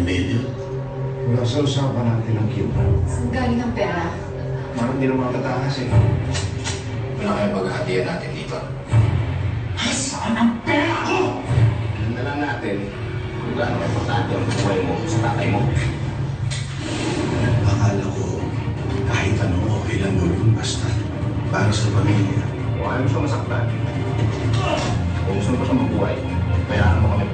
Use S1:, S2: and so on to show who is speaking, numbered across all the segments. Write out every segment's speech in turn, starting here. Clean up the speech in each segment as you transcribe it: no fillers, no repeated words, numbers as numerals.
S1: million?
S2: Wala sa usapan natin ng kita.
S3: Saan galing ang pera?
S2: Parang hindi naman katakas eh.
S1: Pinakipag-hatiyan natin dito.
S2: Saan ang pera ko?
S1: Alam na lang natin kung gaano importante ang buhay mo sa tatay mo.
S4: Akala ko kahit anong okay lang gawin basta para sa pamilya.
S1: Kung ayaw siya masaktan, kung gusto mo pa siya mabuhay, bayaran mo kami.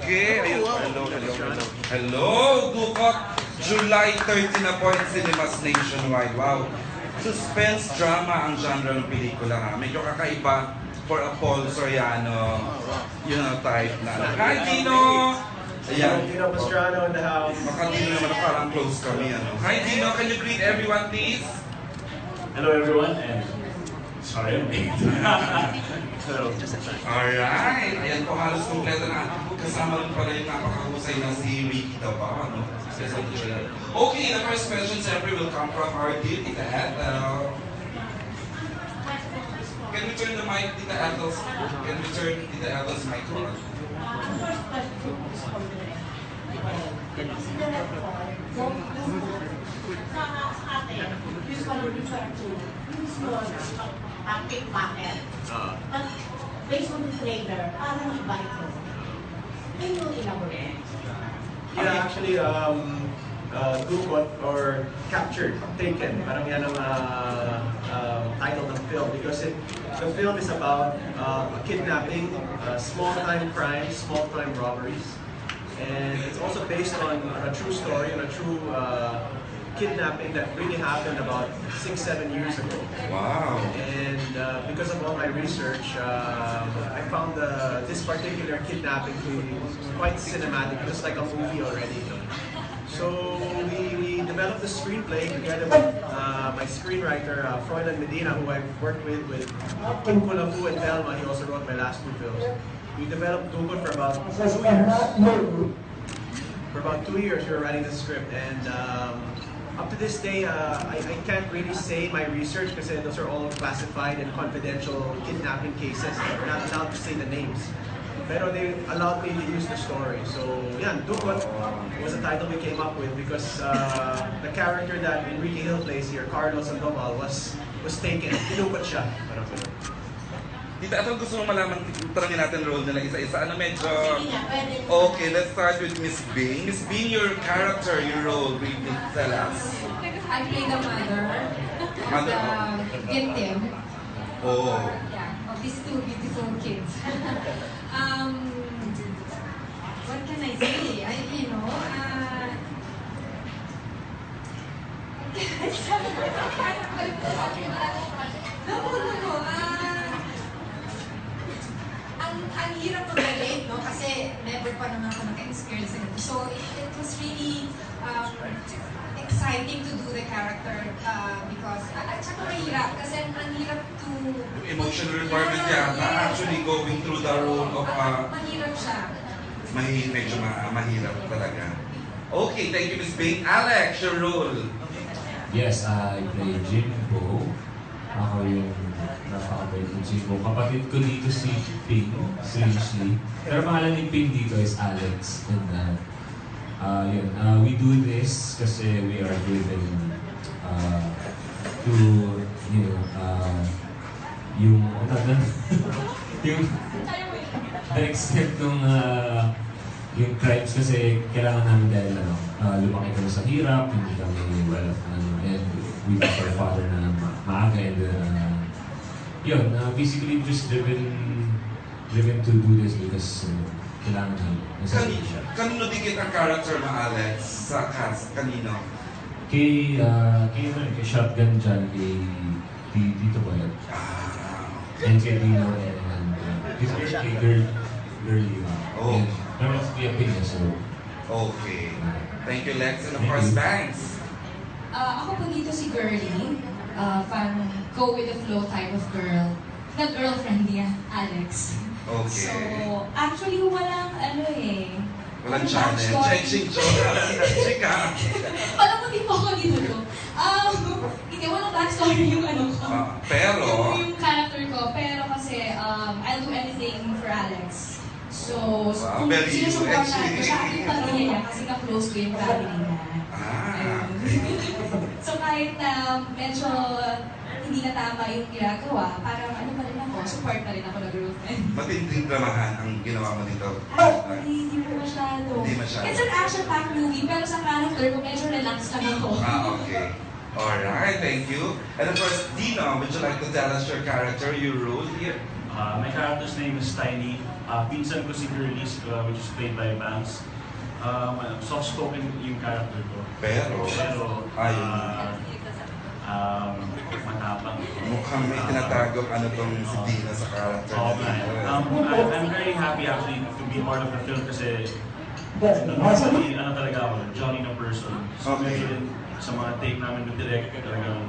S5: Okay, ayun. Hello, Dukot! July 30 na po in cinemas nationwide. Wow! Suspense drama ang genre ng pelikula ha. Medyo kakaiba for a Paul Soriano, type na. Hi, Dino! Ayan.
S6: Dino Pastrano in the house.
S5: Makatino naman na parang close kami. Hi, Dino! Can you greet everyone, please?
S6: Hello everyone, and sorry I'm late. Hello.
S5: Alright! Ayan po, halos kompleto na. Kasama rin pala yung napakahusay na si Ricky daw pa, no? Okay, the first question siyempre will come from our dear Tita Ethel. Can we turn the mic, Tita Ethel's? Can we turn Tita Ethel's mic on?
S7: Pickpocket. But based on the trailer, parang iba ito. Can you elaborate?
S6: Yeah, actually, Dukot or captured, taken. Parang yan ang title ng film because the film is about kidnapping, small-time crimes, small-time robberies. And it's also based on a true story, on a true kidnapping that really happened about 6-7 years ago.
S5: Wow!
S6: And because of all my research, I found this particular kidnapping to be quite cinematic, just like a movie already. So we developed the screenplay together with my screenwriter, Froilan Medina, who I've worked with Kim Kulafu and Thelma. He also wrote my last 2 films. We developed Dukot for about 2 years. For about 2 years, we were writing the script, and up to this day, I can't really say my research because those are all classified and confidential kidnapping cases. We're not allowed to say the names. Pero they allowed me to use the story. So, yeah, Dukot was a title we came up with because the character that Enrique Gil plays here, Carlos Sandoval, was taken. Dinukot siya. Parang ganun.
S5: Tita Ethel, gusto mo malaman, tarangin natin role nila isa-isa. Ano medyo... Okay, let's start with Miss Bing. Miss Bing, your character, your role, really tell us.
S3: I play the mother, the victim.
S5: Oh.
S3: Yeah, of these 2 beautiful kids. What can I say? Ang hirap mag-relate, no? Kasi never pa naman ako naka-experience na ito. So it was really exciting to do the character because at saka mahirap kasi ang hirap to...
S5: Emotional requirement yata, actually going through the role of...
S3: mahirap siya.
S5: Medyo mahirap talaga. Okay, thank you, Miss Bing. Alex, your role.
S8: Yes, I play Jimbo. Ako yung napakabait ng Jimbo. Kapatid ko dito si Ping, strangely. Pero pangalan ni Ping dito is Alex. And we do this kasi we are driven to, yung the extent ng yung crimes kasi kailangan namin dahil lumaki kami sa hirap, hindi kami and we got our father na maaga and basically just driven to do this because kailangan namin.
S5: Kanino dikit ang character mo, Alex, sa cast? Kanino?
S8: Kay Shotgun dyan, kay Tito Boyet. And kay Dino and kay Girlie.
S5: Oh.
S8: Pero mas opinion, so...
S5: Okay. Thank you, Lex. And of course, Banks.
S3: Ako po dito si Girlie. Parang go with the flow type of girl. Na girlfriend niya, Alex.
S5: Okay.
S3: So, actually walang
S5: walang challenge. Chika.
S3: Alam mo, di po ako dito. Hindi, walang backstory. yung ano ko.
S5: Pero?
S3: Yung character ko. Pero kasi, I'll do anything for Alex. So, kung
S5: very
S3: sinusuportahan ko
S5: actually.
S3: siya, yung pamilya niya kasi ka-close ko yung family niya. Ayun. So kahit na medyo hindi na tama yung ginagawa, parang ano pa rin ako, support pa rin ako na girlfriend.
S5: Matinding dramahan ang ginawa mo dito.
S3: Hindi po masyado.
S5: Hindi masyado.
S3: It's an action-packed movie, pero sa character ko, medyo relax lang ako.
S5: Okay. Alright, thank you. And of course, Dino, would you like to tell us your character, your role here?
S9: My character's name is Tiny. Pinsan ko si Curly, which is played by Banks. Soft-spoken yung character ko.
S5: Pero
S9: matapang.
S5: mukhang may tinatago ano tong si Dino sa character.
S9: I'm very happy actually to be part of the film kasi normally, talaga ako, Johnny na person. So
S5: Okay.
S9: sa mga take namin ng direct, talagang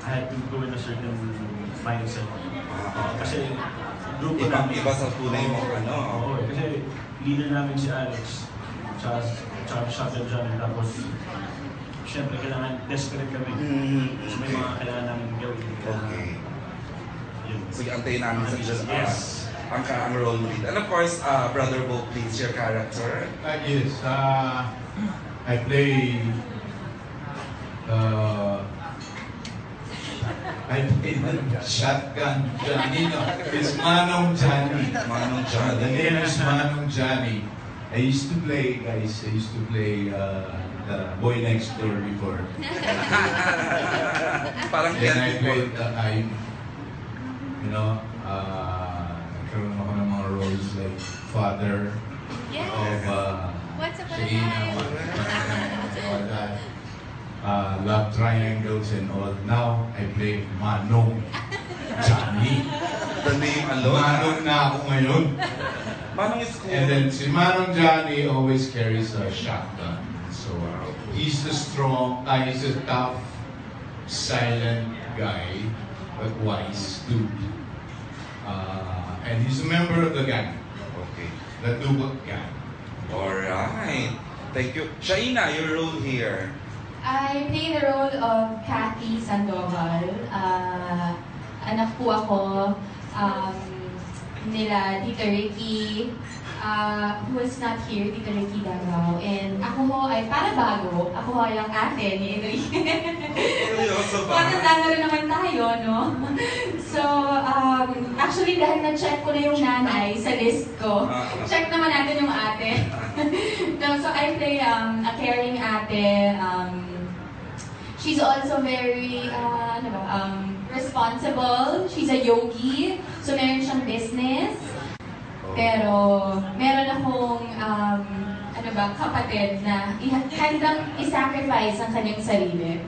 S9: I had to go in a certain mindset. Kasi grupo namin.
S5: Iba sa tunay mo, ano?
S9: Oo, kasi leader namin si Alex, tsaka Shotgun Johnny, tapos syempre kailangan desperate kami. So may mga kailangan namin gawin.
S5: Okay.
S9: Yun.
S5: Sige, antayin namin sa
S9: Yes.
S5: ang role mo dito. And of course, Brother Bo, please, your character.
S10: Yes, I play Shotgun Johnny. No, it's Manong Johnny.
S5: Manong
S10: The
S5: Johnny.
S10: name is Manong Johnny. I used to play the boy next door before.
S5: Parang
S10: Then I
S5: Ken
S10: played
S5: before.
S10: nagkaroon ako ng mga roles like father of
S11: What's up,
S10: Sheena, all that. Love triangles and all. Now, I play Manong Johnny.
S5: The name alone.
S10: Manong na ako ngayon.
S5: Manong is cool.
S10: And then si Manong Johnny always carries a shotgun. So he's he's a tough, silent guy, but wise dude. And he's a member of the gang,
S5: Okay.
S10: the Dukot gang.
S5: Alright. Thank you. Shaina, your role here.
S11: I play the role of Kathy Sandoval. Anak po ako nila Tito Ricky, who is not here, Tito Ricky Davao. And ako ho ay para bago. Ako ho ay ang ate ni Enrique.
S5: Seryoso ba?
S11: Matanda na rin naman tayo, no? So, actually dahil na-check ko na yung nanay sa list ko, check naman natin yung ate. No, so I play a caring ate. She's also very responsible. She's a yogi, so meron siyang business. Pero meron akong kapatid na handang i-sacrifice ang kanyang sarili.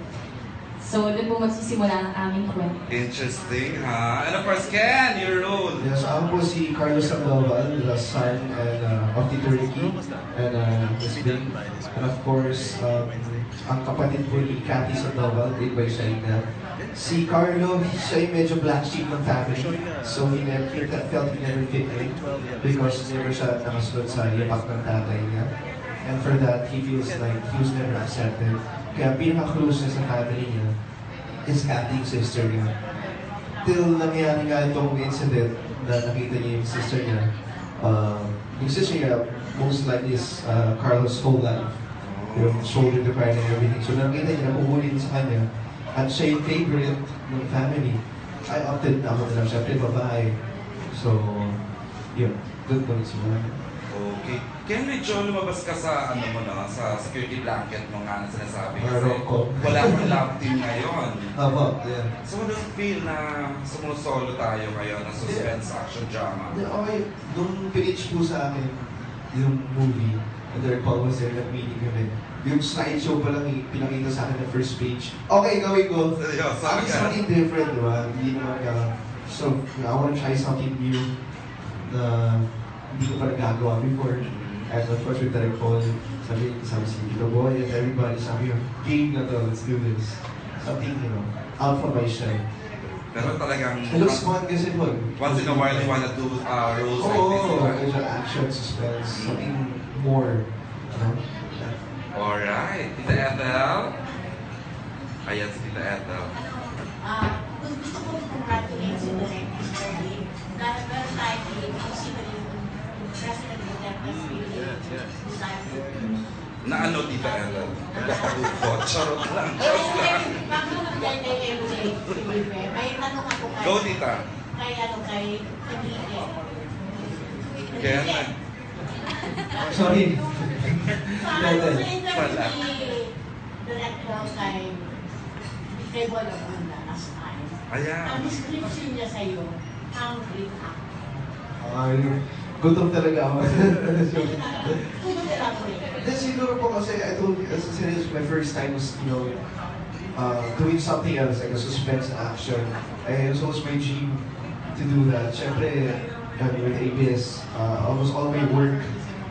S11: So doon po magsisimula ang aming kwento.
S5: Interesting, ha? And of course, Ken, your role.
S2: Yes, ako po si Carlos Sandoval, the son of Tito Ricky and Miss Bing. And of course, ang kapatid po ni Kathy Sandoval, played by Shaina. Si Carlo, siya yung medyo black sheep ng family. So he felt he never fit in because never siya nakasunod sa yapak ng tatay niya. And for that, he feels like he was never accepted. Kaya pinaka-close niya sa family niya is Kathy, yung sister niya. Till nangyari nga itong incident na nakita niya yung sister niya. Yung sister niya, most likely is Carlos' whole life. Yung shoulder to cry and everything. So nakita niya, nakuhuli sa kanya. At siya yung favorite ng family. I opted na ako na lang siya, babae. So, yun. Doon ko nagsimula.
S5: Okay. Ken, medyo lumabas ka sa, sa security blanket mo nga na sinasabi. Wala kang love team ngayon.
S2: Yeah.
S5: So, what do you feel na sumusolo tayo ngayon ng suspense action drama?
S2: Okay, nung pinitch po sa akin yung movie, and the Paul was there, nag-meeting kami. Yung slideshow pa lang pinakita sa akin na first page. Okay, gawin ko. At something different, di ba? Hindi naman so, I want to try something new na hindi ko pa nagagawa before. And of course, with Direct Paul, sabi si Tito Boy and everybody, sabi yung game na to, let's do this. Something, out from my shell.
S5: Pero talagang...
S2: It looks fun kasi po.
S5: Once in a while, you wanna do roles like this.
S2: Oo, medyo action, suspense, something more.
S5: Alright. Tita Ethel. Ayan si Tita Ethel.
S7: Dahil very likely, kasi yung President Duterte's
S6: Yes.
S5: Na ano, Tita Ellen? Dukot. Charot lang.
S7: Bago mag-dahil kay MJ, Felipe, may tanong ako
S5: Go, Tita.
S7: kay Enrique.
S5: Kaya na.
S2: Sorry.
S7: Sa interview ni Director kay Boy Abunda last time,
S5: Ayan.
S7: ang description niya sa'yo, hungry act.
S2: Gutom talaga ako.
S7: Kung elaborate.
S2: Then siguro po kasi I told you, as my first time was, doing something else, like a suspense action. And it was my dream to do that. Siyempre, with ABS, almost all my work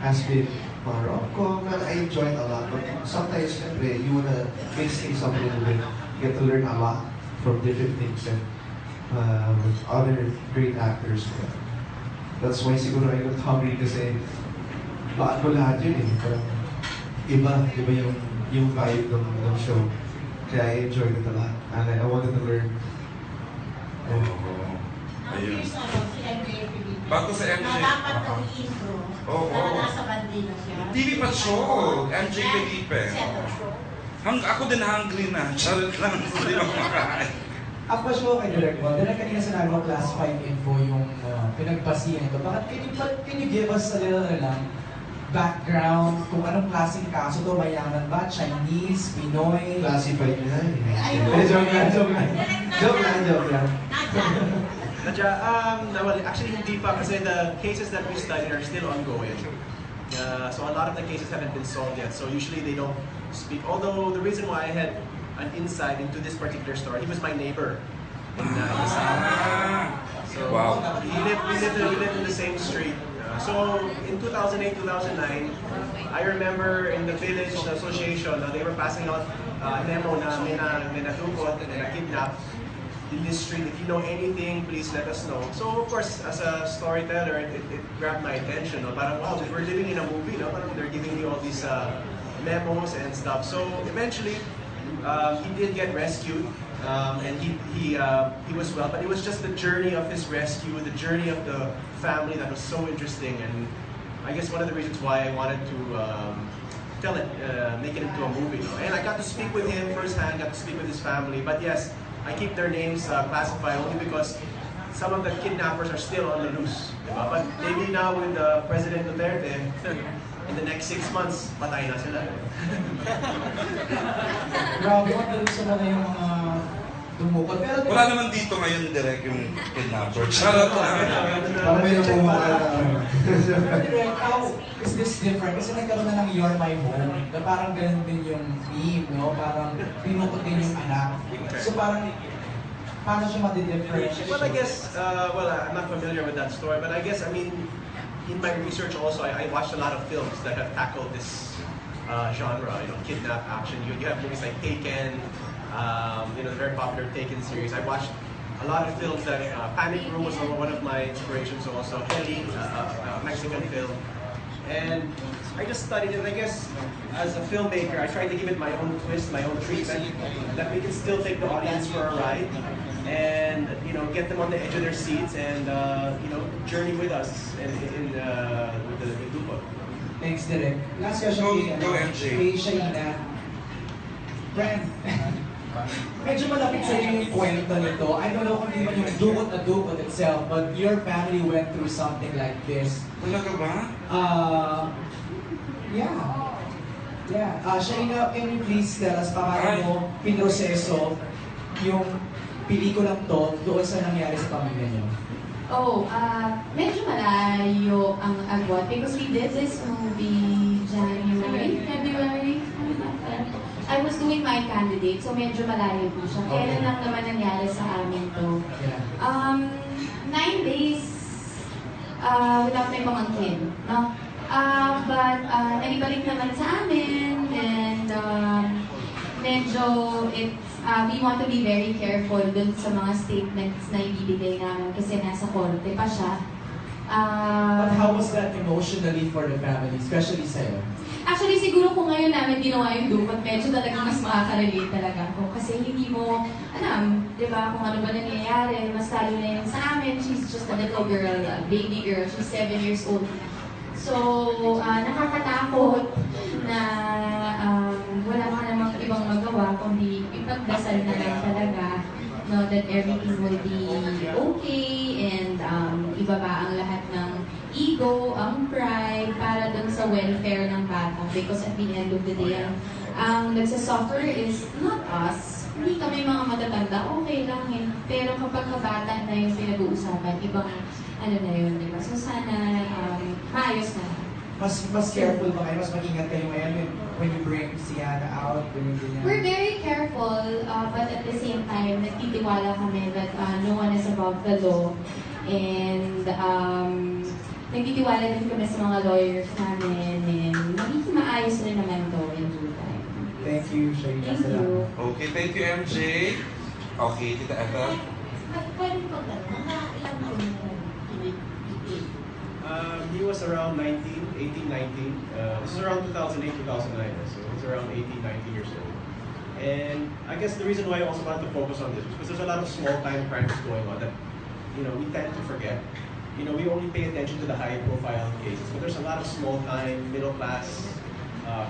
S2: has been mga rom-com, and I enjoy it a lot. But sometimes, siyempre, you wanna mix things up a little bit. You get to learn a lot from different things and with other great actors. That's why siguro I got hungry kasi baan ko lahat yun eh. Parang iba yung vibe ng show. Kaya I enjoyed it a lot. And I wanted to learn.
S5: Ayun.
S7: Si MJ Felipe.
S5: Bago sa MJ.
S7: Na dapat ang intro.
S5: Oo.
S7: Na nasa bandila siya.
S5: TV pa show. MJ Felipe. Ako din hungry na. Charot lang. Hindi ba kumakain?
S12: Ako show kay Direk Ball. Direk, kanina sinabi mo classified info yung pinagpasiyan ito. Bakit can you give us a little background kung anong klaseng kaso to? Mayaman ba? Chinese? Pinoy?
S2: Classified na eh.
S12: Joke lang.
S6: Well, actually hindi pa kasi the cases that we studied are still ongoing. So a lot of the cases haven't been solved yet. So usually they don't speak. Although the reason why I had an insight into this particular story, he was my neighbor in So
S5: wow.
S6: we lived in the same street. So in 2008, 2009, I remember in the village association, they were passing out memo na may na Dukot and na kidnapped in this street. If you know anything, please let us know. So of course, as a storyteller, it grabbed my attention. No? Parang, wow, we're living in a movie. No? Parang they're giving me all these memos and stuff. So eventually, he did get rescued, and he was well. But it was just the journey of his rescue, the journey of the family that was so interesting. And I guess one of the reasons why I wanted to tell it, make it into a movie. No? And I got to speak with him firsthand, got to speak with his family. But yes, I keep their names classified only because some of the kidnappers are still on the loose. Diba? But maybe now with President Duterte, in the next 6 months, patay na sila.
S12: Grabe, madalas na yung mga dumukot. Pero
S5: Wala naman dito ngayon direct yung kidnapper. Charot lang.
S2: Parang may namumukha na.
S12: Direk, how is this different? Kasi nagkaroon na ng You're My Home, na parang ganun din yung theme, no? Parang pinukot din yung anak. So parang, paano siya madi-differentiate?
S6: Well, I guess, I'm not familiar with that story, but I guess, in my research also, I watched a lot of films that have tackled this genre, kidnap action. You have movies like Taken, the very popular Taken series. I watched a lot of films that, Panic Room was one of my inspirations also, Heli, a Mexican film. And I just studied it, and I guess, as a filmmaker, I tried to give it my own twist, my own treatment, that we can still take the audience for a ride, and get them on the edge of their seats, and journey with us with the Dukot.
S12: Thanks, Direk. Last question kay Shaina. Friend, medyo malapit sa inyo yung kwento nito. I don't know kung di man yung Dukot na Dukot itself, but your family went through something like this.
S5: Talaga ba?
S12: Yeah. Shaina, can you please tell us paano mo pinroseso yung pelikulang to doon sa nangyari sa pamilya niyo?
S11: Medyo malayo ang agwat because we did this movie February. I was doing my candidate, so medyo malayo po siya. Kailan lang naman nangyari sa amin to? 9 days without my pamangkin, no? But naibalik naman sa amin, and medyo we want to be very careful dun sa mga statements na ibibigay namin kasi nasa korte pa siya.
S12: But how was that emotionally for the family, especially sa'yo?
S11: Actually, siguro kung ngayon namin ginawa yung Dukot, medyo talagang mas makaka-relate talaga ako. Kasi hindi mo alam, di ba, kung ano ba nangyayari. Mas lalo na yun sa amin, she's just a little girl, a baby girl. She's 7 years old. So, nakakatakot na wala ka namang ibang magawa, kundi ipagdasal na lang talaga, no, that everything will be okay and ibaba ang lahat ng ego, ang pride, para dun sa welfare ng bata. Because at the end of the day, ang nagsasuffer is not us. Hindi kami mga matatanda, okay lang eh. Pero kapag kabata na yung pinag-uusapan, ibang ano na yun, di ba? So sana maayos na.
S12: Mas careful ba kayo? Mas mag-ingat kayo ngayon when you bring si Yana out?
S11: We're very careful, but at the same time, nagtitiwala kami that no one is above the law. And nagtitiwala din kami sa mga lawyers namin. And magiging maayos rin naman to in due time.
S12: Thank you, Shaina.
S11: Thank you.
S5: Okay, thank you, MJ. Okay, Tita Ethel.
S7: Pwede ko ba? Mga ilang taon na
S6: He was around 18, 19. This is around 2008, 2009. So he's around 18, 19 years old. And I guess the reason why I also wanted to focus on this is because there's a lot of small-time crimes going on that, you know, we tend to forget. You know, we only pay attention to the high-profile cases, but there's a lot of small-time, middle-class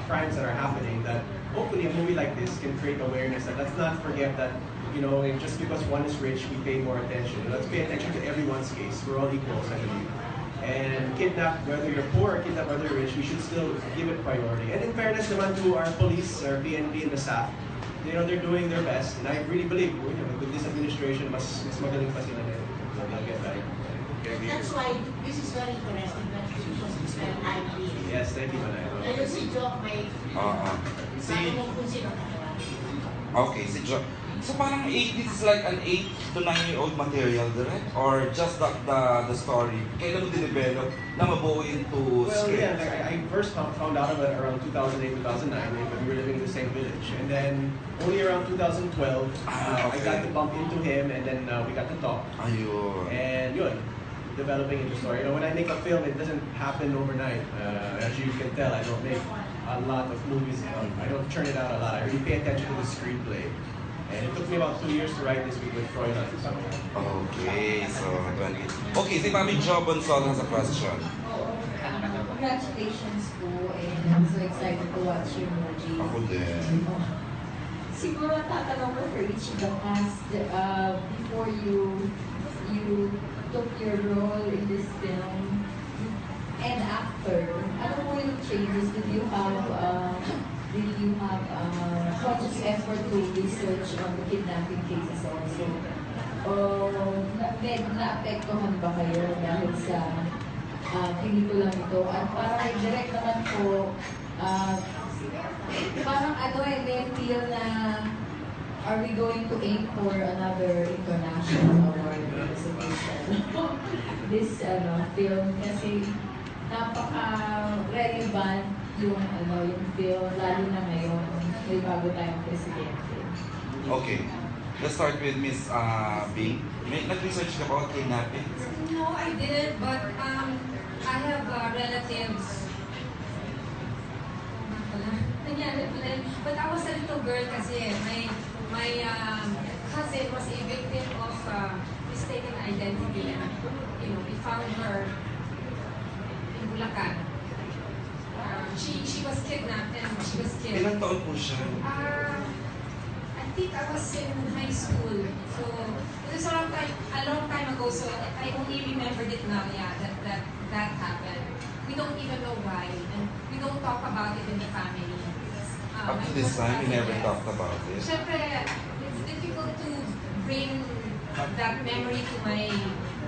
S6: crimes that are happening that hopefully a movie like this can create awareness. And let's not forget that, you know, just because one is rich, we pay more attention. Let's pay attention to everyone's case. We're all equals, I believe. And kidnap, whether you're poor or kidnap, whether you're rich, we should still give it priority. And in fairness naman to our police, our PNP and the staff, you know, they're doing their best. And I really believe, you know, with this administration, mas magaling pa sila na get that.
S7: That's why this is very interesting that you should spend time here.
S6: Yes, thank you, Manay.
S7: Ayun si Jock may...
S5: Si...
S7: Sabi mo kung sino ka.
S5: Okay, si Jock. So parang this is like an 8 to 9-year-old material, direct? Or just the story? Kailan mo dinevelop na mabuo into script?
S6: Well, yeah, I first found out about it around 2008, 2009 when we were living in the same village. And then only around 2012, I got to bump into him and then we got to talk.
S5: Ayun.
S6: And yun, developing into story. You know, when I make a film, it doesn't happen overnight. As you can tell, I don't make a lot of movies. I don't churn it out a lot. I really pay attention to the screenplay. And it took me about 2 years to write this with Freud.
S5: Okay, so 20. Okay, si Mami Jo Bonsol has a question.
S13: Congratulations po, and I'm so excited to watch your movie.
S5: Ako din.
S13: Siguro tatanong ko for each of the cast before you took your role in this film and after. Ano po yung changes? Did you have conscious effort to research on the kidnapping cases also? Na-apektuhan ba kayo dahil sa pelikulang ito? At para kay direct naman po, parang may feel na are we going to aim for another international award because of this film? Kasi napaka-relevant yung film, lalo na ngayon, may bago tayong presidente.
S5: Okay. Let's start with Miss Bing. Nag-research ka about kidnapping?
S3: No, I didn't, but I have relatives. But I was a little girl kasi my cousin was a victim of mistaken identity. And, you know, we found her in Bulacan. She was kidnapped and she was killed.
S5: Ilang taon po siya?
S3: I think I was in high school. So it was a long time ago. So I only remembered it now. Yeah, that happened. We don't even know why, and we don't talk about it in the family.
S5: Up to this time, we never talked about it.
S3: Siyempre, it's difficult to bring that memory to my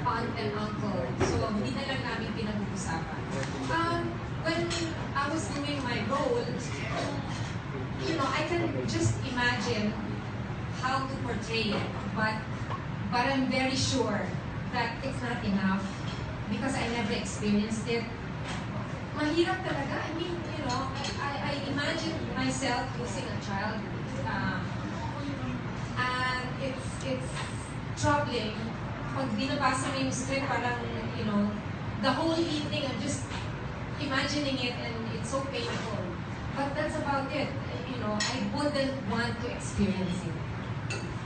S3: aunt and uncle. So hindi na lang namin pinag-uusapan. When I was doing my role, you know, I can just imagine how to portray it, but I'm very sure that it's not enough because I never experienced it. Mahirap talaga. I mean, you know, I imagine myself losing a child, and it's troubling. Pag binabasa mo yung script, parang, you know,
S14: the whole evening of just imagining it, and it's so painful. But that's about it. You know, I wouldn't want to experience it.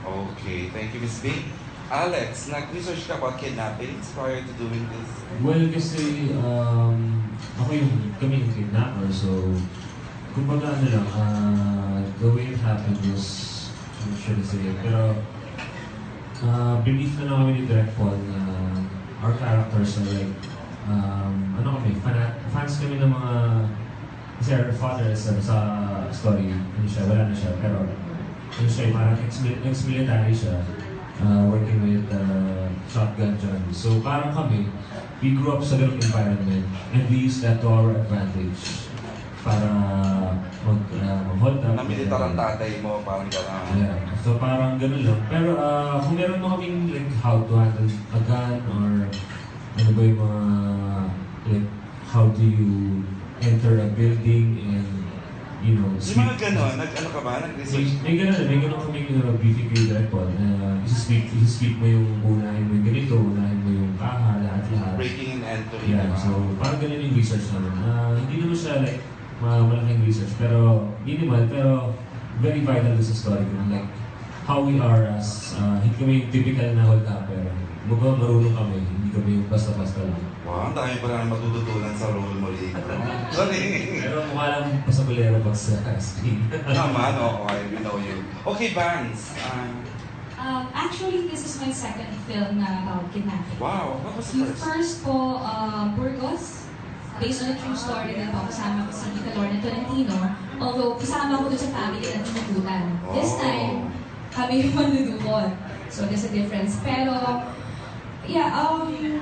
S5: Okay, thank you, Miss B. Alex, nag-research ka about kidnappings prior to doing this?
S8: Well, kasi kami yung kidnapper, so kumbaga ano lang, the way it happened was, I'm sure to say it, pero belief na lang kami ni Direct Paul na our characters are like, fans kami ng mga, kasi our father is sa story, wala na siya, pero parang ex-military siya. Working with shotgun Johnny. So parang kami, we grew up sa ganung environment and we use that to our advantage para mag-hold up.
S5: Namilitar ang tatay mo, parang gano'n.
S8: Yeah. So parang ganun lang. Pero kung meron mo kaming like how to handle a gun or ano ba yung mga like how do you enter a building and you know,
S5: yung mga gano'n, ano ka ba? Nag-research?
S8: May gano'n kaming briefing kay Direct Paul na isi-speak mo yung unahin mo yung ganito, unahin mo yung kaha, lahat-lahat.
S5: Breaking and entering.
S8: Yeah, so parang ganun yung research namin. Hindi naman siya like malaking research, pero minimal, pero very vital sa story ko. Like, how we are as, hindi kami yung typical na hold up, pero mukhang marunong kami, hindi kami yung basta-basta lang.
S5: Wow, ang dami pa namin matututunan sa role mo dito.
S8: Pero mukha lang pasabolero pag sa screen.
S5: Naman, okay, we know you. Okay, Vance.
S3: Actually, this is my second film na about kidnapping.
S5: Wow, what was the
S3: first? First po, Burgos, based on a true story din po, kasama ko si Lorna Tolentino. Although, kasama ko doon sa family na tinutulan. This time, kami yung manudukot. So, there's a difference. Pero, yeah,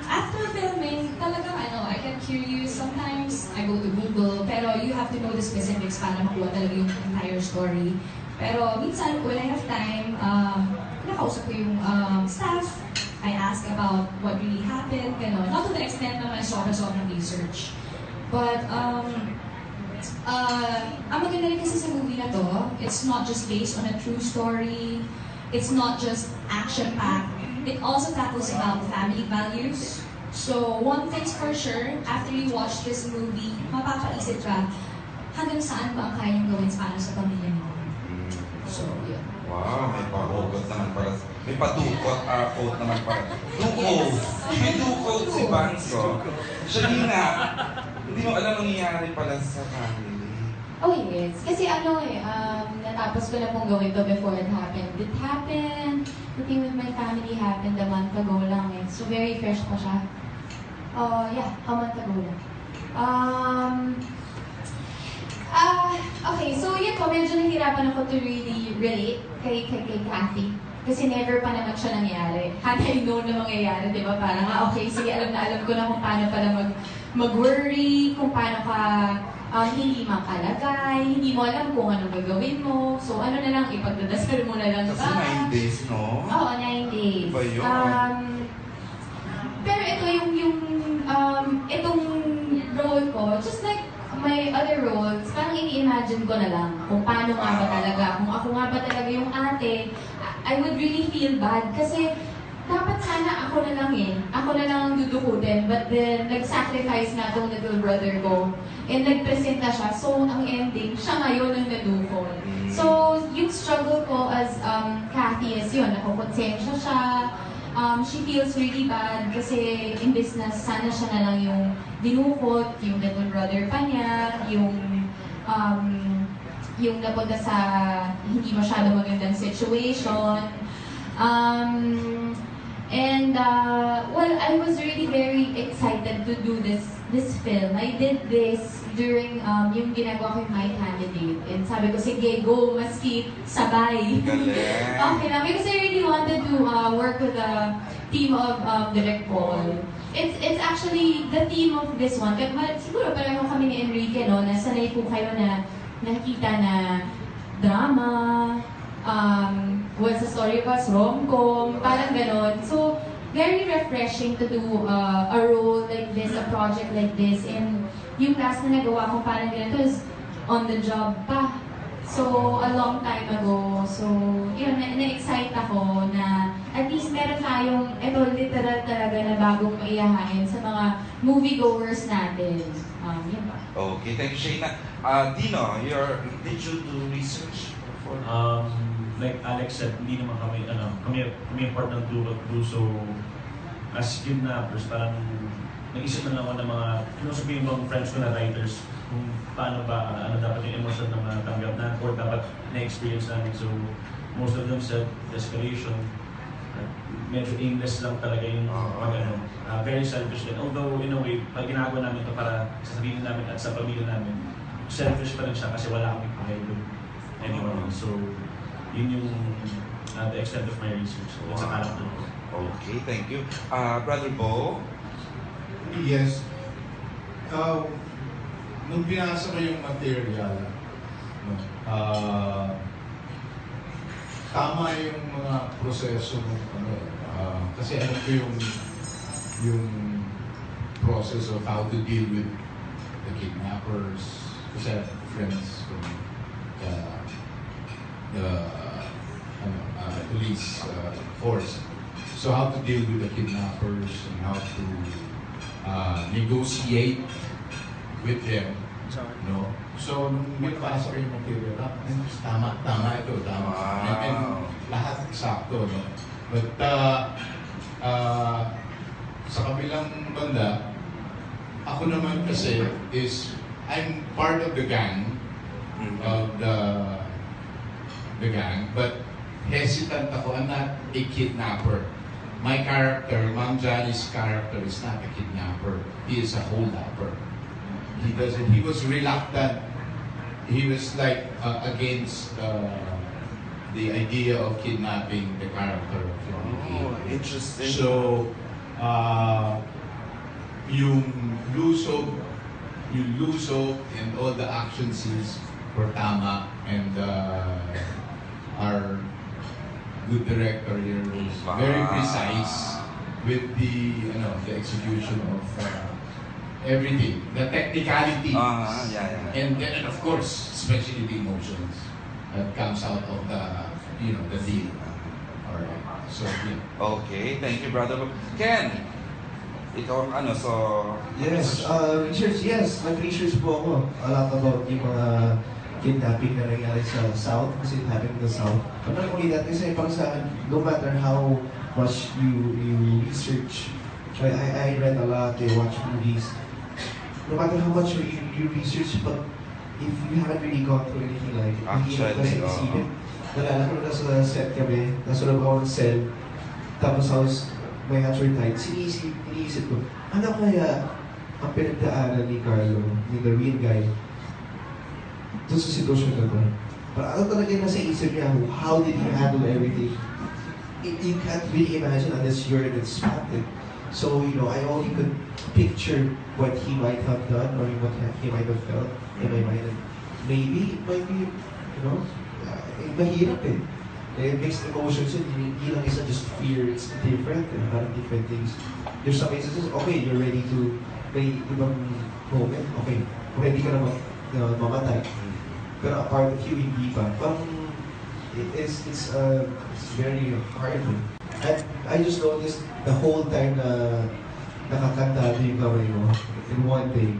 S3: after filming, talagang I get curious. Sometimes, I go to Google, pero you have to know the specifics para makuha talaga yung entire story. Pero minsan, when I have time, nakausap ko yung staff. I ask about what really happened, gano'n. Not to the extent na may sobrang research. But, ang maganda rin kasi sa movie na to, it's not just based on a true story. It's not just action-packed. It also tackles about family values. So, one thing's for sure, after you watch this movie, mapapaisip ka, hanggang saan ba ang kaya niyong gawin para sa pamilya mo? So, yeah.
S5: Wow, may pahugot naman para, may padukot, quote naman para. Dukot! May dukot si Banso. Shalina, hindi mo alam nangyayari pala sa family.
S11: Oh yes, kasi natapos ko na pong gawin to before it happened. It happened, the thing with my family happened a month ago lang eh. So very fresh pa siya. Yeah, a month ago lang. Okay, so yun po, medyo nahirapan ako to really relate kay Kathy. Kasi never pa naman siya nangyari. Had I known na mangyayari, di ba? Parang, okay, sige, alam ko na kung paano pala mag-worry, kung paano ka hindi makalagay, hindi mo alam kung anong gagawin mo. So, ano na lang, ipagdadasal mo na lang ba?
S5: Kasi 9 days, no?
S11: Oo, 9 days.
S5: Ba yun?
S11: Pero ito itong role ko, just like my other roles, parang ini-imagine ko na lang kung paano nga ba talaga. Kung ako nga ba talaga yung ate, I would really feel bad kasi dapat sana ako na lang Ako na lang ang dudukutin. But then, nag-sacrifice nga itong little brother ko. And nag-present na siya. So, ang ending, siya ngayon ang nadukot. So, yung struggle ko as Kathy is yun. Nakukonsensya siya. She feels really bad kasi in business, sana siya na lang yung dinukot, yung little brother pa niya, yung napunta sa hindi masyado magandang situation. Well, I was really very excited to do this film. I did this during yung ginagawa ko yung My Candidate. And sabi ko, sige, go, maski sabay. Okay lang. Because I really wanted to work with a team of Direct Paul. It's actually the theme of this one. Siguro pareho kami ni Enrique, no? Nasanay po kayo na nakikita na drama, what's the story of us, rom-com, parang ganon. So, very refreshing to do a role like this, a project like this. And yung last na nagawa ko parang ganito is on the job pa. So, a long time ago. So, yun, na-excite ako na at least meron tayong, ito literal talaga na bagong maiyahain sa mga moviegoers natin. Yun ba?
S5: Okay, thank you, Shayna. Dino, did you do research for?
S9: Like Alex said, hindi naman kami part ng Dukot crew, so as kidnappers, parang nag-isip na lang ako ng mga, sabihin mo, friends ko na writers, kung paano ba, dapat yung emotion na matanggap na, or dapat na-experience namin. So, most of them said, escalation, medyo aimless lang talaga yung very selfish din. Although, in a way, pag ginagawa namin ito para sa sarili namin at sa pamilya namin, selfish pa rin siya kasi wala kami pahayag with anyone else. So, yun yung the extent of my research. So, it's a character.
S5: Okay, thank you. Brother Bo?
S10: Yes. Nung binasa ko yung material, tama yung mga proseso ng kasi alam ko yung process of how to deal with the kidnappers. Kasi I have friends from the police force. So how to deal with the kidnappers and how to negotiate with them. No? So, nung binabasa ko yung material, tama ito. And lahat eksakto. No? But sa kabilang banda, ako naman kasi I'm part of the gang, of the gang, but hesitant ako. I'm not a kidnapper. My character, Ma'am Johnny's character, is not a kidnapper. He is a holduper. He was reluctant. He was like against the idea of kidnapping the character of Enrique.
S5: Oh, interesting.
S10: So, yung lusob and all the action scenes were tama, and our good director here was very precise with the execution of everything, the technicalities, and then of course, especially the emotions that comes out of the deal. Alright, so yeah.
S5: Okay, thank you, brother. Ken, ikaw
S2: Yes, research, yes. Nag-research po ako a lot about yung mga kidnapping na nangyari sa South, kasi it happened in the South. But not only that, kasi parang sa akin, no matter how much you research, I read a lot, I watch movies, no matter how much you research, but if you haven't really gone through anything like it, hindi mo kasi isipin. Nalala ko na nasa set kami, nasa loob ako ng cell, tapos may hands were tied, iniisip ko, ano kaya ang pinagdaanan ni Carlo, ni the real guy, doon sa sitwasyon na to? Pero ano talaga yung nasa isip niya, how did he handle everything? You can't really imagine unless you're in that spot. So, I only could picture what he might have done or what he might have felt in my mind. And maybe it might be, mahirap eh. Mixed emotions yun, hindi lang isa just fear, it's different, parang different things. There's some instances, okay, you're ready to, may ibang moment, okay, ready ka na mamatay. Pero a part of you, hindi pa. Parang, it's very hard. And I just noticed the whole time na nakakanta yung kamay mo in one day,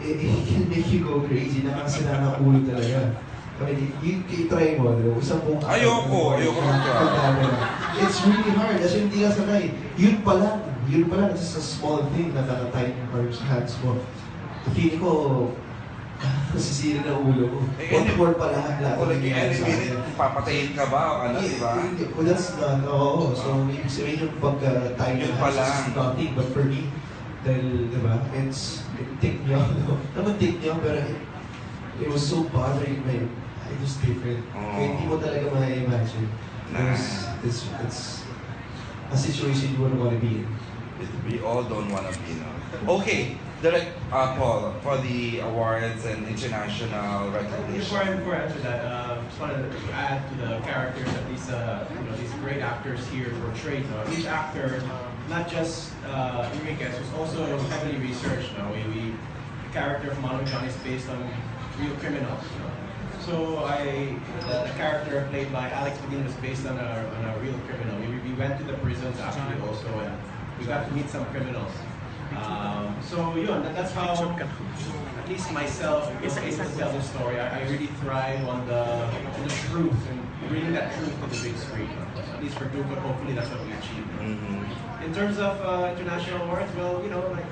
S2: it can make you go crazy. Nakasira ng ulo talaga. I mean, you try mo, isang buong
S5: ayoko
S2: it's really hard, kasi hindi ka sanay. Yun pa lang, it's just a small thing na nakatay yung hands mo. Feeling ko, masisira na ulo ko. What more pa lahat nangyayari sa akin.
S5: Papatayin ka ba o di ba?
S2: Well, that's not, oo. So, ibig sabihin yung pag-tayo ng hands is nothing, but for me, dahil, di ba, it's take me off. Naman take me off, pero it was so bothering my, it was different. Kaya hindi mo talaga ma-imagine. It's a situation you wouldn't want to be in.
S5: We all don't want to be in. Okay, Paul, for the awards and international recognition.
S6: Before I answer that, just wanted to add to the characters that these great actors here portrayed. Each actor, not just Enriquez, was also heavily researched. The character from Manu John is based on real criminals. So the character played by Alex Medina was based on a real criminal. We went to the prisons actually also, and we got to meet some criminals. So yun, that's how, at least myself, is able to tell the story. I really thrive on the truth and bringing that truth to the big screen. At least for Dukot, hopefully that's what we achieve. In terms of international awards, well, you know, like,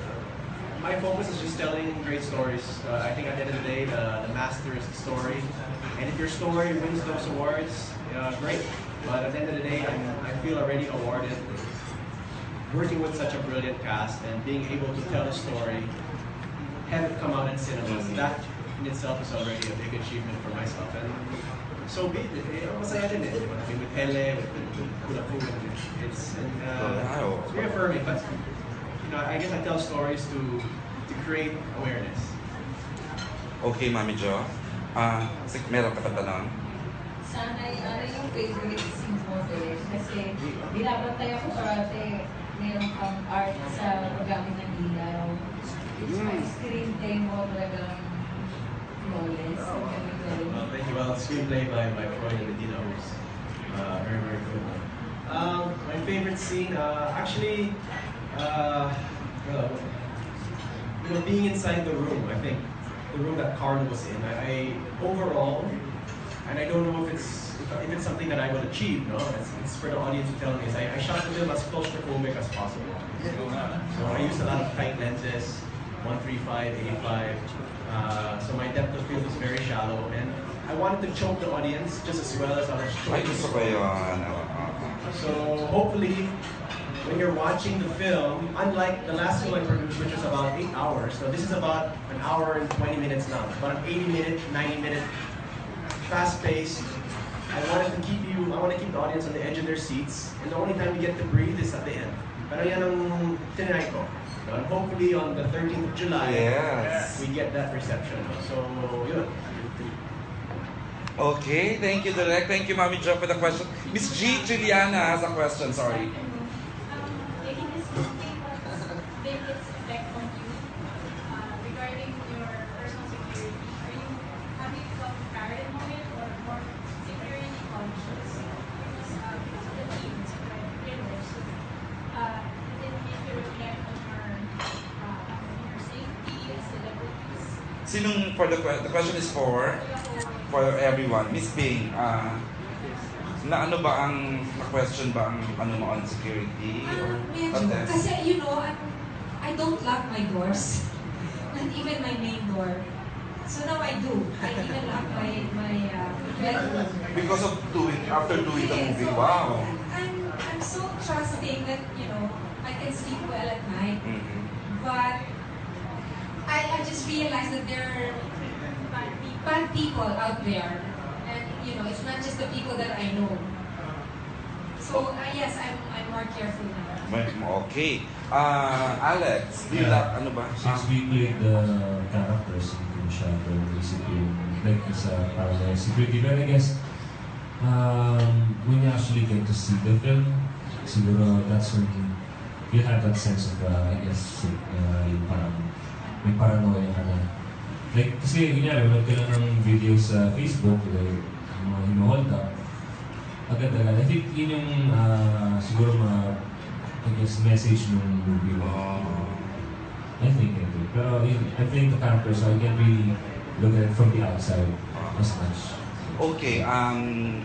S6: my focus is just telling great stories. I think at the end of the day, the master is the story. And if your story wins those awards, great. But at the end of the day, I feel already awarded working with such a brilliant cast and being able to tell a story, have it come out in cinemas. That in itself is already a big achievement for myself. And so be it. Masaya din eh. I mean, with Hele, with Kulafu, it's reaffirming. But you know, I guess I tell stories to create awareness.
S5: Okay, Mami Jo. Meron ka tanong?
S13: Sana yung favorite scene mo din. Kasi binabantay ako parate meron kang art sa paggamit ng ilaw. It's my screen play mo talagang flawless.
S6: Thank you. Well, screenplay by Freud and Medina was very, very good. My favorite scene, actually, you know, being inside the room, I think, the room that Carlo was in, I overall, and I don't know if it's something that I will achieve, no? It's for the audience to tell me, is I shot the film as claustrophobic as possible. So I used a lot of tight lenses, 135, 85, so my depth of field is very shallow, and I wanted to choke the audience just as well as I was choking the story. So hopefully, when you're watching the film, unlike the last film I produced, which was about 8 hours, so this is about an hour and 20 minutes now. It's about an 80-minute, 90-minute, fast-paced. I want to keep the audience on the edge of their seats, and the only time you get to breathe is at the end. Pero yan ang tinry ko. And hopefully on the 13th of July, we get that reception. So, yun.
S5: Okay, thank you, Direk. Thank you, Mami Jo, for the question. Miss G. Juliana has a question, sorry. Sinong, the question is for everyone. Miss Bing, na ano ba ang question ba ang ano mo on security?
S14: Medyo. Kasi you know, I don't lock my doors. Not even my main door. So now I do. I even lock my bedroom.
S5: Because of after doing the movie,
S14: So
S5: wow.
S14: I'm so trusting that, you know, I can sleep well at night. But I just realized that there are bad people out there. And, you know, it's not just the people that I know. So, yes, I'm more careful now.
S5: Okay. Alex, do you like, ano ba?
S8: Since we played the characters, hindi ko masyado isip yung like sa parang security. But I guess, when you actually get to see the film, siguro that's when you have that sense of, I guess, yung parang may paranoia ka na. Like, kasi kunyari, wala ka lang ng video sa Facebook, like, mga hino-hold up. Agad-agad. I think yun yung siguro I guess, message ng movie. I think I do. Pero I think the characters, so I can't really look at it from the outside as much.
S5: Okay,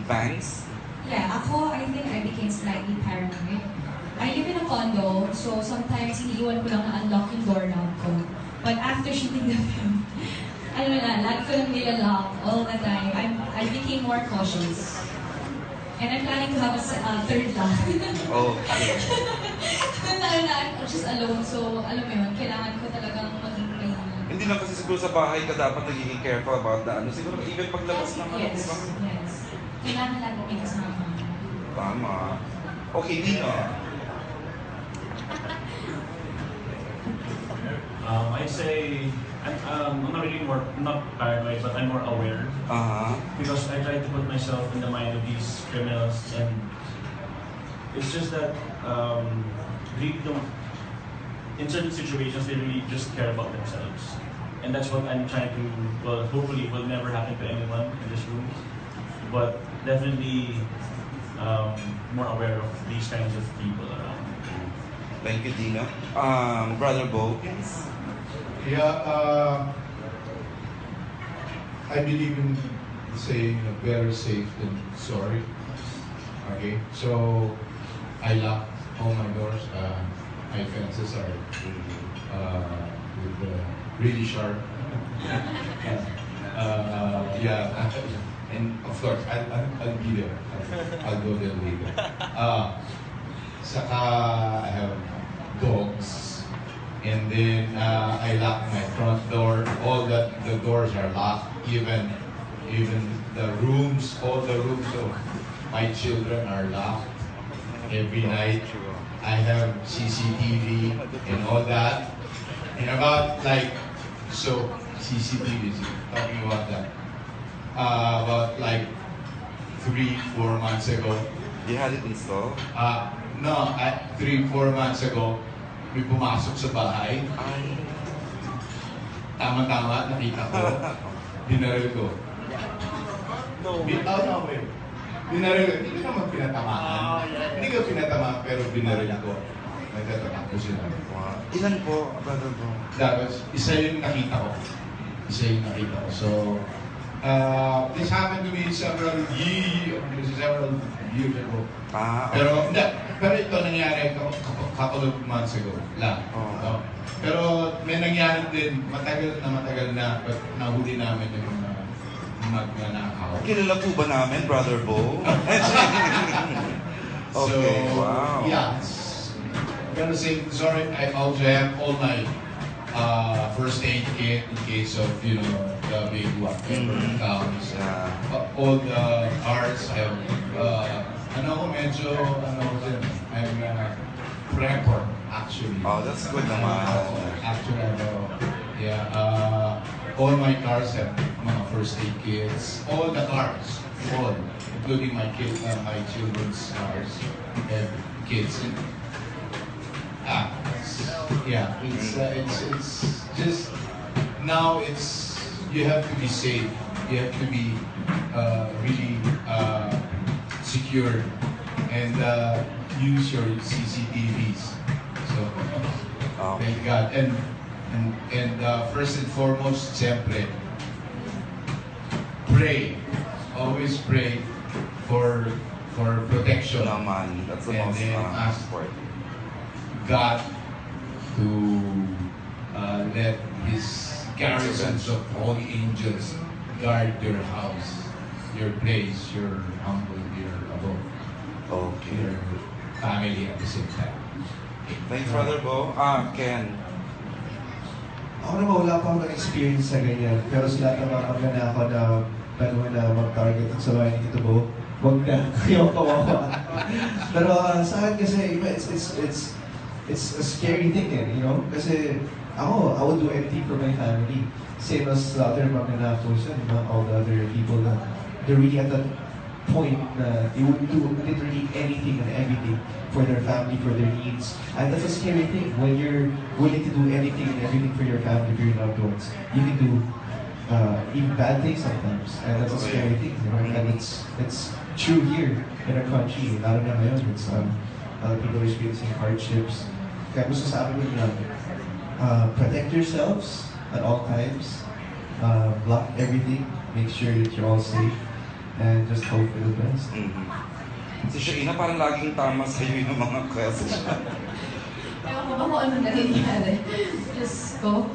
S5: Banks?
S3: Yeah, I think I became slightly paranoid. I live in a condo, so sometimes iniiwan ko lang na-unlock yung doorknob ko. But after shooting the film, ano na, lagi ko lang nilalock all the time. I became more cautious. And I'm planning to have a third lock.
S5: Okay.
S3: Lalo na I'm just alone, so alam mo yun, kailangan ko talagang maging may...
S5: Hindi lang kasi siguro sa bahay ka dapat nagiging careful about that. Siguro even paglabas naman.
S3: Yes, yes. Kailangan lagi may kasama.
S5: Tama. Okay, Dino.
S9: I'd say I'm not really not paranoid, but I'm more aware. Because I try to put myself in the mind of these criminals, and it's just that they don't. In certain situations, they really just care about themselves, and that's what I'm trying to. Well, hopefully, will never happen to anyone in this room, but definitely more aware of these kinds of people around.
S5: Thank you, Dino. Brother Bo, please.
S10: Yeah, I believe in saying better safe than sorry. Okay, so I lock all my doors. My fences are with really sharp. Yeah, and of course I'll be there. I'll go there later. Saka I have dogs, and then I lock my front door. All the doors are locked. Even the rooms, all the rooms of my children are locked. Every night I have CCTV and all that. And about so CCTV, talking about that. About 3-4 months ago.
S5: You had it installed?
S10: No, 3-4 months ago, may pumasok sa bahay. Tama-tama, nakita ko. Binaril ko. Binaril ko. Hindi ka naman pinatamaan. Hindi ka pinatamaan, pero binaril ko. Nagtatakbo sila.
S5: Ilan po, Brother Bo?
S10: Tapos, isa yung nakita ko. So, this happened to me several years ago. Pero ito nangyari couple of months ago lang. Pero may nangyari din, matagal na, but nahuli namin yung magnanakaw.
S5: Kilala po ba namin, Brother Bo? Okay, wow.
S10: Yeah. I'm gonna say sorry. I also have all my first aid kit in case of the big whatever comes. All the cards have. I'm prepper actually.
S5: Oh, that's good naman.
S10: Actually, all my cars have mga first aid kits. All the cars, including my children's cars, have kits. It's just now. You have to be safe. You have to be really secure and use your CCTVs. So thank God. And first and foremost, siyempre, pray. Always pray for protection.
S5: That's the most important.
S10: God to let His garrisons of holy angels guard your house, your place, your humble, your abode, your family at the same time.
S5: Thanks, Brother Bo. Ken.
S2: Ako naman wala pa akong experience sa ganyan. Pero sila naman na ako na paano na mag-target at sa bahay ni Tito Bo. Huwag na, ayaw kawawa. Pero sa akin kasi, it's a scary thing kasi ako, I would do anything for my family. Same as the other magnanapos and all the other people na they're really at that point na they would do literally anything and everything for their family, for their needs. And that's a scary thing. When you're willing to do anything and everything for your family, for your loved ones, you can do even bad things sometimes. And that's a scary thing. And it's true here in our country. Lalo na ngayon, it's people are experiencing hardships. Kaya gusto sa amin protect yourselves at all times. Block everything. Make sure that you're all safe. And just hope for the best.
S5: Si Shaina parang laging tama sa iyo yung mga questions.
S11: Ewan ko ba kung ano nangyayari? Diyos ko.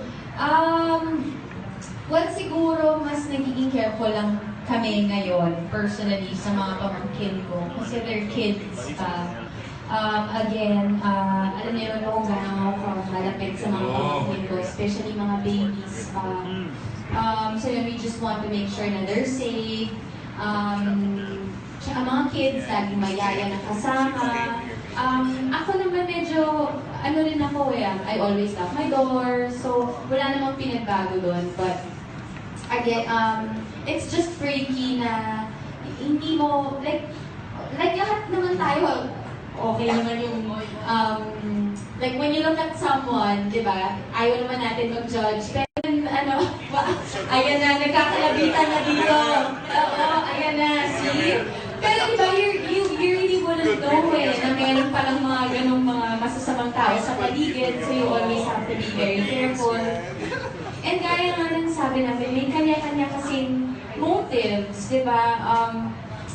S11: Well, siguro mas nagiging careful lang kami ngayon, personally, sa mga pamangkin ko. Kasi they're kids pa. Again, alam niyo naman kung gano'n ako malapit sa mga pamangkin ko, especially mga babies pa. So we just want to make sure na they're safe. Tsaka mga kids, laging mayaya na kasama. Ako naman medyo, rin ako I always lock my door. So, wala namang pinagbago doon. But, again, it's just freaky na hindi mo, like lahat naman tayo, okay naman yung, like when you look at someone, di ba, ayaw naman natin mag-judge. Pero, ayan na, nagkakalabitan na dito. Oo, ayan na, see? Pero di ba, you really wouldn't know na meron palang mga ganong mga masasamang tao sa paligid, so you always have to be very careful. And gaya nga ng sabi namin, may kanya-kanya kasing motives, di ba?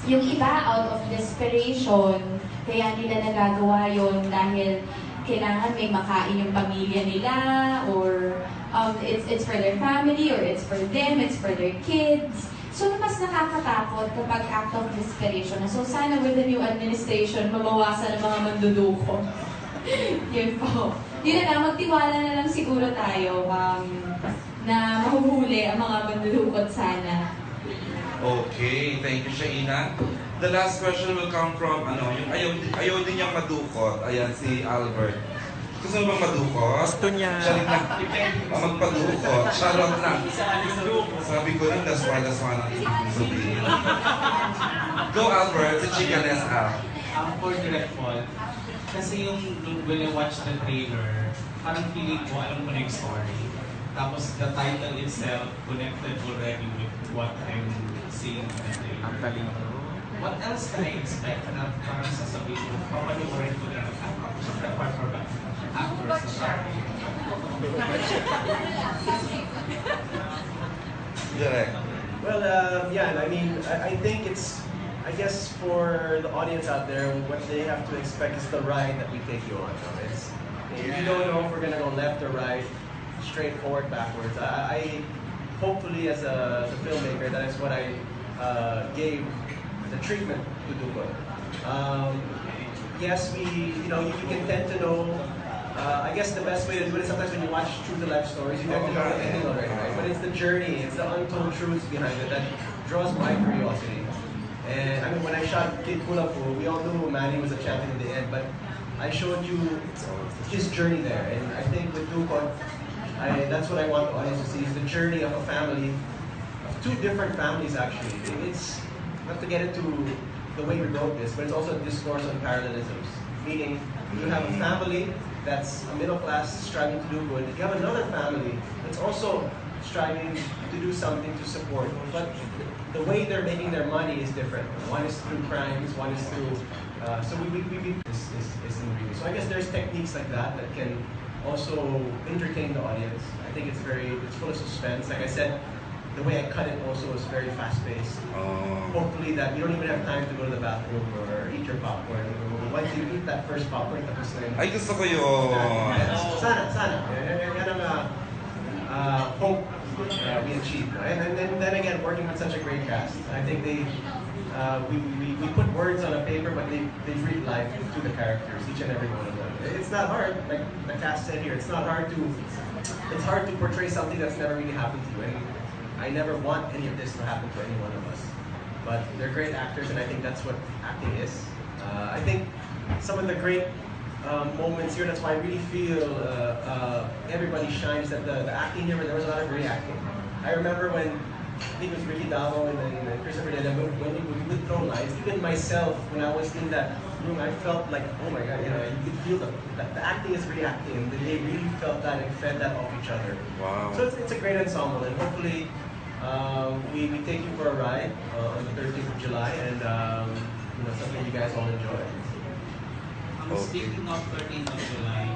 S11: Yung iba out of desperation, kaya nila nagagawa yon dahil kailangan may makain yung pamilya nila, or it's for their family, or it's for them, it's for their kids. So, mas nakakatakot kapag act of desperation. So, sana with the new administration, mabawasan ang mga manduduko. Yun po. Yun na lang, magtiwala na lang siguro tayo na mahuhuli ang mga mandudukot sana.
S5: Okay, thank you, Shaina. The last question will come from, yung ayaw din niyang madukot. Ayan, si Albert. Gusto mo bang madukot? Gusto niya. Siya rin na, magpadukot. Charot lang. Sabi ko rin, laswa ang ibig kong sabihin. Go, Albert, the chicken is out.
S15: For direct fault, kasi when I watch the trailer, parang feeling ko, alam mo na yung story. Tapos the title itself connected already with what I'm seeing in the trailer. What else can I expect na parang sasabihin ko, papanoorin ko na apart from that?
S6: Well, yeah, I mean, I think I guess for the audience out there, what they have to expect is the ride that we take you on. If you don't know if we're going to go left or right, straight forward, backwards, I hopefully as a filmmaker, that is what I gave the treatment to Dukot. Yes, you can tend to know. I guess the best way to do it is sometimes when you watch true to life stories, you tend to know the ending already, right? But it's the journey, it's the untold truths behind it that draws my curiosity. And I mean, when I shot Kid Kulafu, we all knew Manny was a champion in the end, but I showed you his journey there. And I think with Dukot, that's what I want the audience to see, is the journey of a family, of two different families actually. It's not to get into the way we wrote this, but it's also a discourse on parallelisms. Meaning, you have a family that's a middle class striving to do good. You have another family that's also striving to do something to support, but the way they're making their money is different. One is through crimes, one is through. So we is Enrique. So I guess there's techniques like that that can also entertain the audience. I think it's full of suspense. Like I said, the way I cut it also is very fast-paced. Hopefully that you don't even have time to go to the bathroom or eat your popcorn. Once you eat that first popcorn, tapos na yun.
S5: Ay, gusto ko yun.
S6: Sana. Yan ang hope we achieved. Right? And then again, working with such a great cast. I think we put words on a paper, but they breathe life into the characters, each and every one of them. It's not hard, like the cast said here, it's hard to portray something that's never really happened to you. And I never want any of this to happen to any one of us. But they're great actors, and I think that's what acting is. I think some of the great moments here, that's why I really feel everybody shines, that the acting here, there was a lot of great acting. I remember when, I think it was Ricky Davo and then Christopher Deda, when we would throw lines, even myself, when I was in that room, I felt like, oh my God, you could feel the acting is reacting, and they really felt that and fed that off each other.
S5: Wow.
S6: So it's a great ensemble, and hopefully we take you for a ride on the 13th of July, and something you guys all enjoy.
S15: Speaking of 13th of July,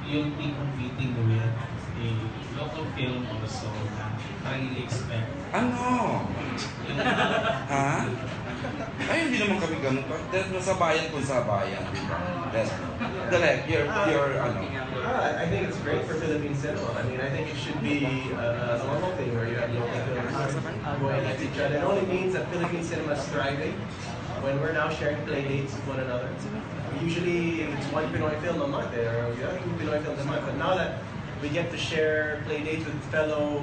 S15: you'll be competing with a local film also na really expect.
S5: Ano? Ha? Ay, hindi naman kami ganun. Nasa bayan kung sa bayan, di ba? Direct,
S6: I think it's great for Philippine cinema. I mean, I think it should be a normal thing where you have local films going against each other. It only means that Philippine cinema is thriving when we're now sharing play dates with one another. Usually, it's one Pinoy film a month, or the other two Pinoy films a month. But now that we get to share play dates with fellow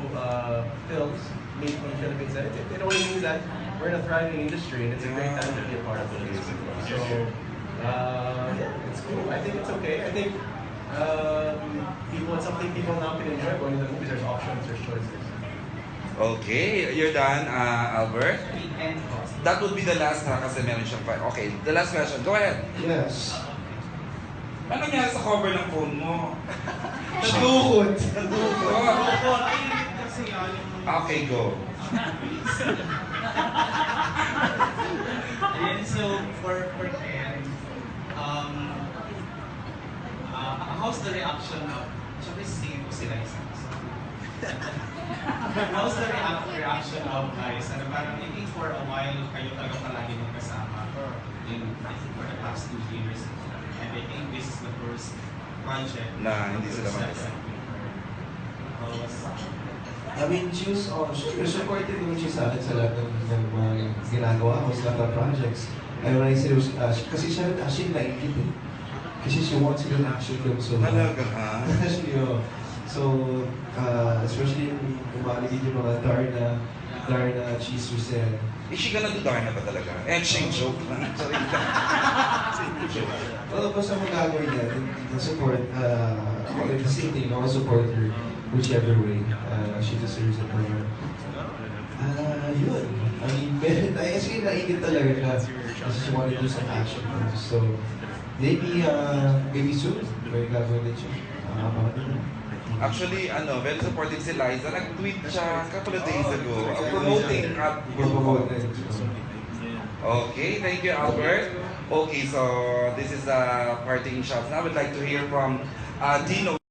S6: films made from the Philippines, it only means that we're in a thriving industry, and it's a great time to be a part of Philippine cinema. So, yeah, it's cool. I think it's okay. I think it's something people now can enjoy going to the movies. There's options, there's choices.
S5: Okay, you're done, Albert? That would be the last kasi meron siyang five. Okay, the last question. Go ahead.
S2: Yes.
S5: Ano nangyari sa cover ng phone mo?
S2: Dukot.
S5: Okay, go.
S15: And so, for Ken, reaction of, syempre sisingin ko si Liza. How was the reaction of Liza? Na parang I think for a while, kayo talaga palagi magkasama in, I think for the past 2 years. And I think this is the first project
S5: na hindi sila magkasama.
S2: I mean, she was, supportive naman siya sa akin sa lahat ng mga ginagawa ko, sa lahat ng projects. And when I say, kasi siya actually naingit eh. Kasi she wants to do an action film so
S5: talaga ha?
S2: Actually, so, especially yung umaligid yung mga Darna cheese Roselle.
S5: Is she gonna do Darna ba talaga? And she joke lang. Sorry lang.
S2: Well, basta magagawin niya, the support, the same thing, I'll support her whichever way she deserves it. Yun. I mean, actually naingit talaga siya kasi she wanted to do some action films. So, maybe soon, may gagawin din siya.
S5: Actually, very supportive si Liza. Nag-tweet siya a couple of days ago promoting at Dukot. Okay, thank you, Albert. Okay, so this is parting shots. Now I would like to hear from Dino.